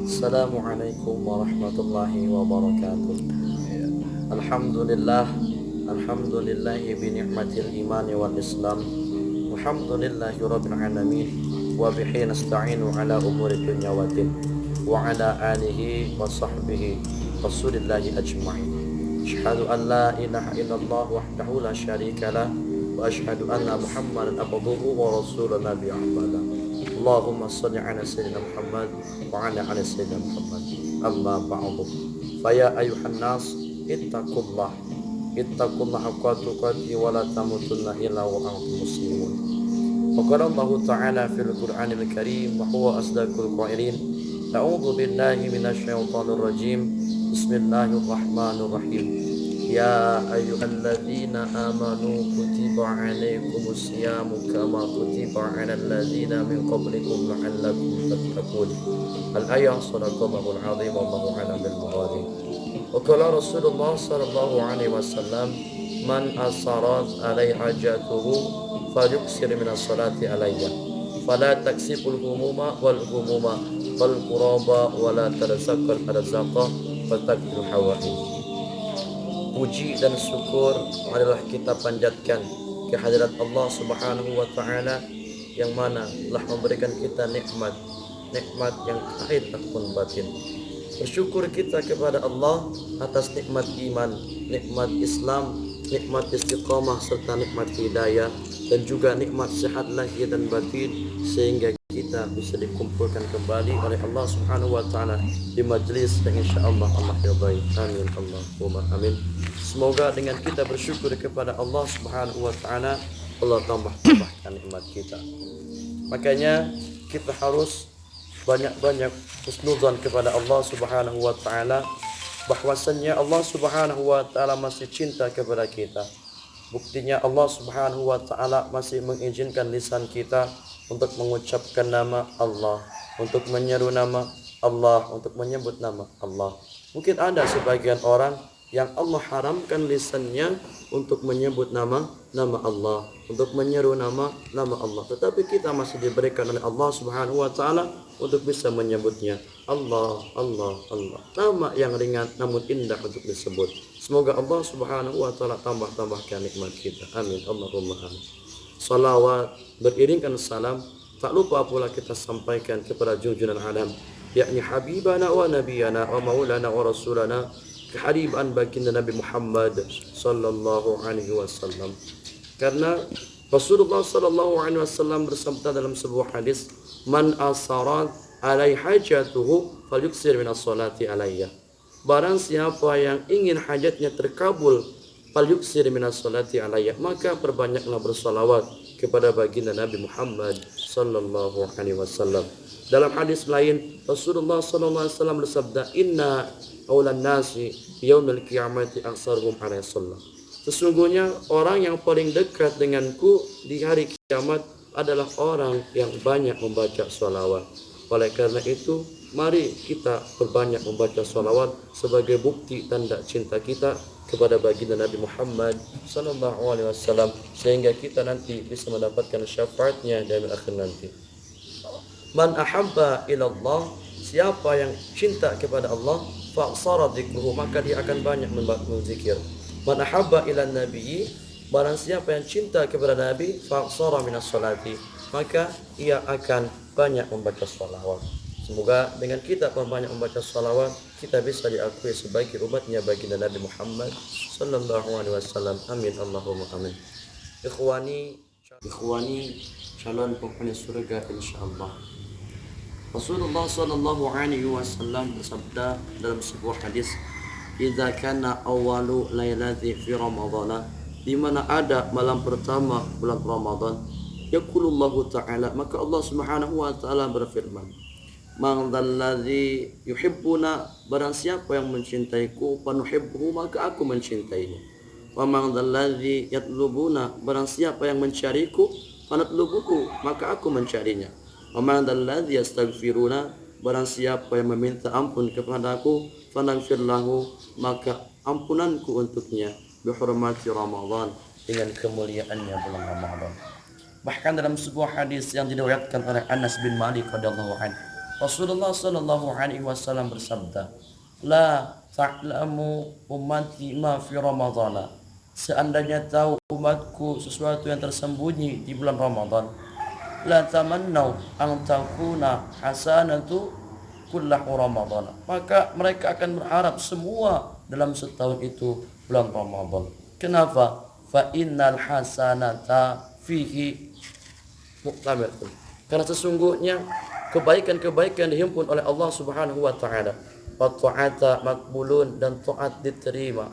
Assalamualaikum warahmatullahi wabarakatuh. Alhamdulillah, alhamdulillahi bi ni'matil imani wal islam. Alhamdulillahi rabbil alamin wa bihi nasta'inu ala umuri dunya wa din wa ala alihi wa sahbihi rasulillahi ajma'in. Asyhadu an la ilaha illallah wahdahu la syarika lah wa asyhadu anna Muhammadan abduhu wa rasulun nabi ahmada. Allahumma salli ala sayyidina Muhammad wa ala ali sayyidina Muhammad. Amma ba'du. Faya ayuhan nas ittaqullah haqqa tuqatih wa la tamutunna illa wa antum muslimun. Wa qala Allah ta'ala fil Qur'anil Karim wa huwa asdaqul qailin. A'udzu billahi minasy syaithanir rajim. Bismillahirrahmanirrahim. Ya ayyuhalladzina amanu kutiba alaikumus syamu kama kutiba alal ladzina min qablikum la'allakum tattaqun. Al-ayah sadaqallahul azim wallahu a'lam bil murad. Wa qala Rasulullah sallallahu alaihi wasallam man asarat alai hajatuhu falyuksir min as-salati alayya fala taksibul humuma wal quraba wala tarazaqqal arzaqa fatakfil hawaij. Puji dan syukur adalah kita panjatkan kehadirat Allah Subhanahu wa taala yang mana telah memberikan kita nikmat yang zahir ataupun batin. Bersyukur kita kepada Allah atas nikmat iman, nikmat Islam, nikmat istiqamah serta nikmat hidayah dan juga nikmat sehat lahir dan batin sehingga kita bisa dikumpulkan kembali oleh Allah Subhanahu wa taala di majlis yang insyaallah Allah ridai. Amin Allahumma amin. Semoga dengan kita bersyukur kepada Allah Subhanahu wa taala, Allah tambahkan nikmat kita. Makanya kita harus banyak-banyak husnudzan kepada Allah Subhanahu wa taala bahwasannya Allah Subhanahu wa taala masih cinta kepada kita. Buktinya Allah Subhanahu wa taala masih mengizinkan lisan kita untuk mengucapkan nama Allah, untuk menyeru nama Allah, untuk menyebut nama Allah. Mungkin ada sebagian orang yang Allah haramkan lisannya untuk menyebut nama Allah, untuk menyeru nama Allah. Tetapi kita masih diberikan oleh Allah Subhanahu wa taala untuk bisa menyebutnya. Allah. Nama yang ringan namun indah untuk disebut. Semoga Allah Subhanahu wa taala tambahkan nikmat kita. Amin Allahumma amin. Salawat beriringkan salam tak lupa pula kita sampaikan kepada junjungan alam, yakni habibana wa nabiyana wa maulana wa rasulana, kehadiran baginda Nabi Muhammad sallallahu alaihi wasallam. Karena Rasulullah sallallahu alaihi wasallam bersabda dalam sebuah hadis, man asarat alai hajatuhu falyuksir minas salati alayya. Barang siapa yang ingin hajatnya terkabul, falyuksir minas salati alayya, maka perbanyaklah bersalawat kepada baginda Nabi Muhammad sallallahu alaihi wasallam. Dalam hadis lain Rasulullah sallallahu alaihi wasallam bersabda, inna aulan nasi yaumil qiyamati aksaruhum alaihi salam. Sesungguhnya orang yang paling dekat denganku di hari kiamat adalah orang yang banyak membaca salawat. Oleh karena itu, mari kita perbanyak membaca salawat sebagai bukti tanda cinta kita kepada baginda Nabi Muhammad sallallahu alaihi wasallam sehingga kita nanti bisa mendapatkan syafaatnya di akhir nanti. Man ahabba ilallah, siapa yang cinta kepada Allah, fa'sara dzikruhu, maka dia akan banyak berzikir. Man ahabba ilan nabiyyi, barang siapa yang cinta kepada Nabi, fa'sara minas salati, maka ia akan banyak membaca salawat. Semoga dengan kita banyak membaca salawat, kita bisa diakui sebagai umatnya baginda Nabi Muhammad sallallahu alaihi wasallam. Amin Allahumma amin. Ikhwani calon penghuni surga insyaallah. Rasulullah sallallahu alaihi wasallam bersabda dalam sebuah hadis, "Idza kana awwalu lailati fi ramadhana", di mana ada malam pertama bulan Ramadan, yaqulullahu ta'ala, maka Allah Subhanahu wa taala berfirman, "Man dzalladzi yuhibbuna", barang siapa yang mencintaiku, fanuhibbuhu, maka aku mencintainya. Wa man dzalladzi yatlubuna, barang siapa yang mencariku, fanatlubuhu, maka aku mencarinya. Wa man dzalladzi yastaghfiruna, barang siapa yang meminta ampun kepadaku, fanaghfir lahu, maka ampunanku untuknya, bihurmati Ramadan, dengan kemuliaannya bulan Ramadan. Bahkan dalam sebuah hadis yang diriwayatkan oleh Anas bin Malik radhiyallahu anhu, Rasulullah sallallahu alaihi wasallam bersabda, "La ta'lamu ummati ma fi Ramadhan." Seandainya tahu umatku sesuatu yang tersembunyi di bulan Ramadan, la tamannau an takuna hasanatu kullahu Ramadan. Maka mereka akan berharap semua dalam setahun itu bulan Ramadan. Kenapa? Fa innal hasanata fihi muqtamatun. Karena sesungguhnya kebaikan-kebaikan dihimpun oleh Allah Subhanahu wa taala. Wa ta'ata maqbulun, dan taat diterima.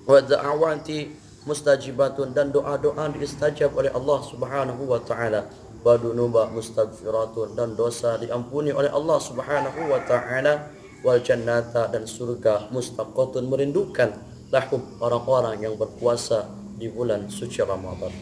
Wa da'awati mustajibatun, dan doa-doa diistajab oleh Allah Subhanahu wa taala. Wa dunuba mustaghfiratun, dan dosa diampuni oleh Allah Subhanahu wa taala. Wal jannata, dan surga mustaqatun, merindukan lahum orang-orang yang berpuasa di bulan suci Ramadan.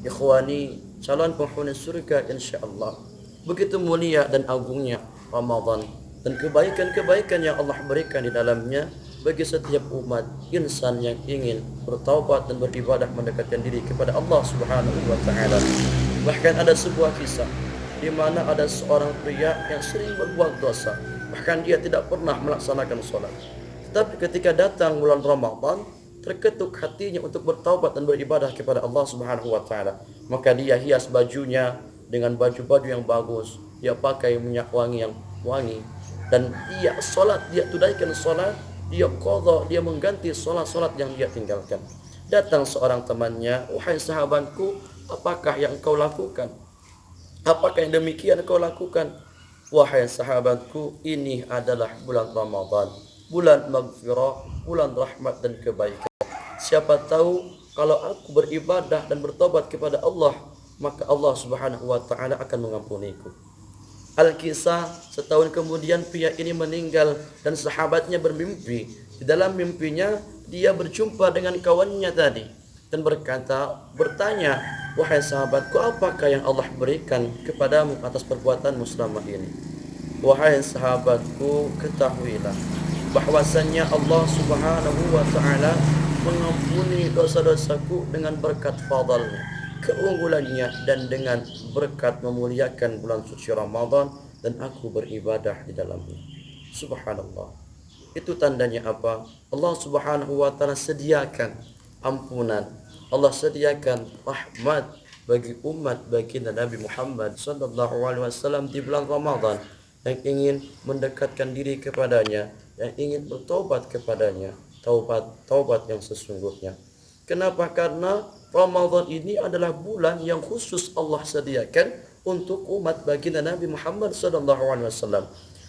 Ikhwani, calon penghuni surga insyaallah. Begitu mulia dan agungnya Ramadan, dan kebaikan-kebaikan yang Allah berikan di dalamnya bagi setiap umat insan yang ingin bertaubat dan beribadah mendekatkan diri kepada Allah Subhanahu wa taala. Bahkan ada sebuah kisah di mana ada seorang pria yang sering berbuat dosa, bahkan dia tidak pernah melaksanakan salat. Tetapi ketika datang bulan Ramadan, terketuk hatinya untuk bertaubat dan beribadah kepada Allah Subhanahu wa taala. Maka dia hias bajunya dengan baju-baju yang bagus, dia pakai minyak wangi yang wangi, dan dia salat, dia tunaikan salat, dia qadha, dia mengganti salat-salat yang dia tinggalkan. Datang seorang temannya, "Wahai sahabatku, apakah yang engkau lakukan? Apakah yang demikian engkau lakukan?" "Wahai sahabatku, ini adalah bulan Ramadan, bulan maghfirah, bulan rahmat dan kebaikan. Siapa tahu kalau aku beribadah dan bertobat kepada Allah, maka Allah Subhanahu wa taala akan mengampuniku." Al-kisah, setahun kemudian pria ini meninggal dan sahabatnya bermimpi. Di dalam mimpinya dia berjumpa dengan kawannya tadi dan bertanya, "Wahai sahabatku, apakah yang Allah berikan kepadamu atas perbuatanmu selama ini?" "Wahai sahabatku, ketahuilah bahwasannya Allah Subhanahu wa taala mengampuni dosa-dosaku dengan berkat fadlnya, keunggulannya, dan dengan berkat memuliakan bulan suci Ramadan, dan aku beribadah di dalamnya." Subhanallah. Itu tandanya apa? Allah Subhanahu wa taala sediakan ampunan, Allah sediakan rahmat bagi umat baginda Nabi Muhammad sallallahu alaihi wasallam di bulan Ramadan, yang ingin mendekatkan diri kepadanya, yang ingin bertobat kepadanya, taubat yang sesungguhnya. Kenapa? Karena Ramadan ini adalah bulan yang khusus Allah sediakan untuk umat baginda Nabi Muhammad sallallahu alaihi wasallam.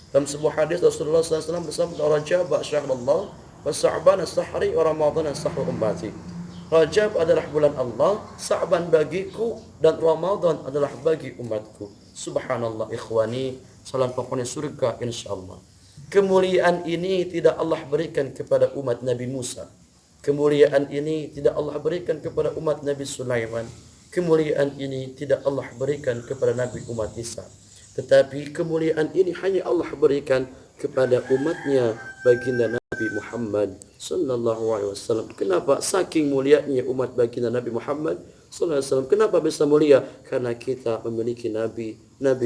Dalam sebuah hadis Rasulullah SAW bersabda, "Rajab syahrullah, wa Sa'ban as-sahri, wa Ramadan as-sahru ummati." Rajab adalah bulan Allah, Sa'ban bagiku, dan Ramadan adalah bagi umatku. Subhanallah ikhwani, salam penghuni surga insyaallah. Kemuliaan ini tidak Allah berikan kepada umat Nabi Musa. Kemuliaan ini tidak Allah berikan kepada umat Nabi Sulaiman. Kemuliaan ini tidak Allah berikan kepada Nabi umat Isa. Tetapi kemuliaan ini hanya Allah berikan kepada umatnya baginda Nabi Muhammad sallallahu alaihi wasallam. Kenapa? Saking mulianya umat baginda Nabi Muhammad sallallahu alaihi wasallam. Kenapa bisa mulia? Karena kita memiliki nabi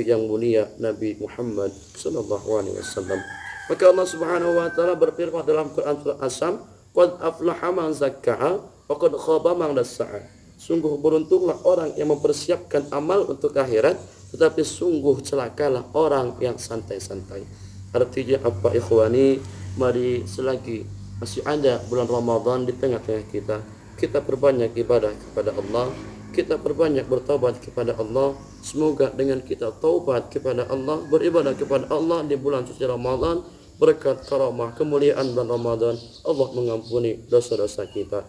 yang mulia, Nabi Muhammad sallallahu alaihi wasallam. Maka Allah Subhanahu wa taala berfirman dalam Quran surah As-Sam, "Qad aflaha man zakkaha wa qad khaba man dassaha." Sungguh beruntunglah orang yang mempersiapkan amal untuk akhirat, tetapi sungguh celakalah orang yang santai-santai. Artinya apa ikhwani? Mari selagi masih ada bulan Ramadan di tengah-tengah kita, kita perbanyak ibadah kepada Allah, kita perbanyak bertaubat kepada Allah. Semoga dengan kita taubat kepada Allah, beribadah kepada Allah di bulan suci Ramadan, berkat karamah kemuliaan bulan Ramadan, Allah mengampuni dosa-dosa kita.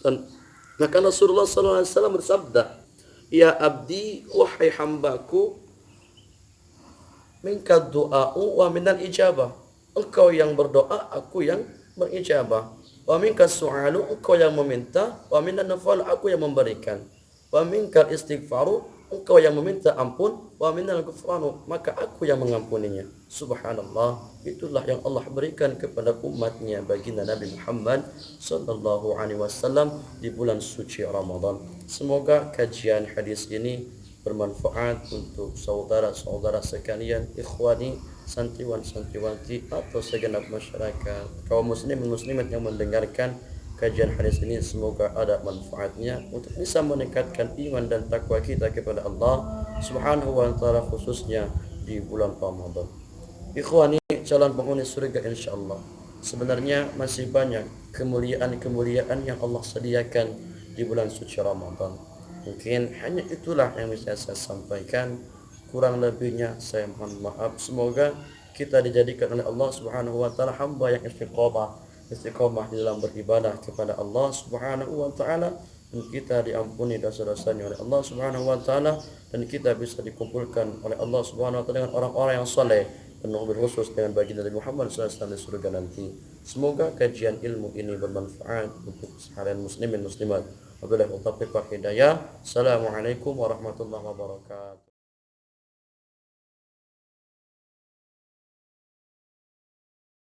Dan maka Rasulullah SAW bersabda, "Ya abdi, wahai hambaku, minka du'a'u wa minal ijabah." Engkau yang berdoa, aku yang berijabah. Wa minka su'alu, engkau yang meminta, wa minan nafal, aku yang memberikan. Wa minka istighfaru, engkau yang meminta ampun, wa minal ghufranu, maka aku yang mengampuninya. Subhanallah, itulah yang Allah berikan kepada umatnya baginda Nabi Muhammad sallallahu alaihi wasallam di bulan suci Ramadan. Semoga kajian hadis ini bermanfaat untuk saudara-saudara sekalian, ikhwani, santriwan-santriwati atau segenap masyarakat kaum muslimin muslimat yang mendengarkan kajian hadis ini. Semoga ada manfaatnya untuk bisa meningkatkan iman dan takwa kita kepada Allah Subhanahu wa taala, khususnya di bulan Ramadan. Ikhwani, calon penghuni surga insyaallah. Sebenarnya masih banyak kemuliaan-kemuliaan yang Allah sediakan di bulan suci Ramadan. Mungkin hanya itulah yang bisa saya sampaikan. Kurang lebihnya saya mohon maaf. Semoga kita dijadikan oleh Allah Subhanahu wa taala hamba yang istiqomah di dalam beribadah kepada Allah Subhanahu wa taala, dan kita diampuni dosa-dosanya oleh Allah Subhanahu wa taala, dan kita bisa dikumpulkan oleh Allah Subhanahu wa taala dengan orang-orang yang saleh, dan mobil khusus dengan baginda Nabi Muhammad SAW di surga nanti. Semoga kajian ilmu ini bermanfaat untuk sekalian muslimin muslimat. Wabillahi taufiq wal hidayah. Assalamualaikum warahmatullahi wabarakatuh.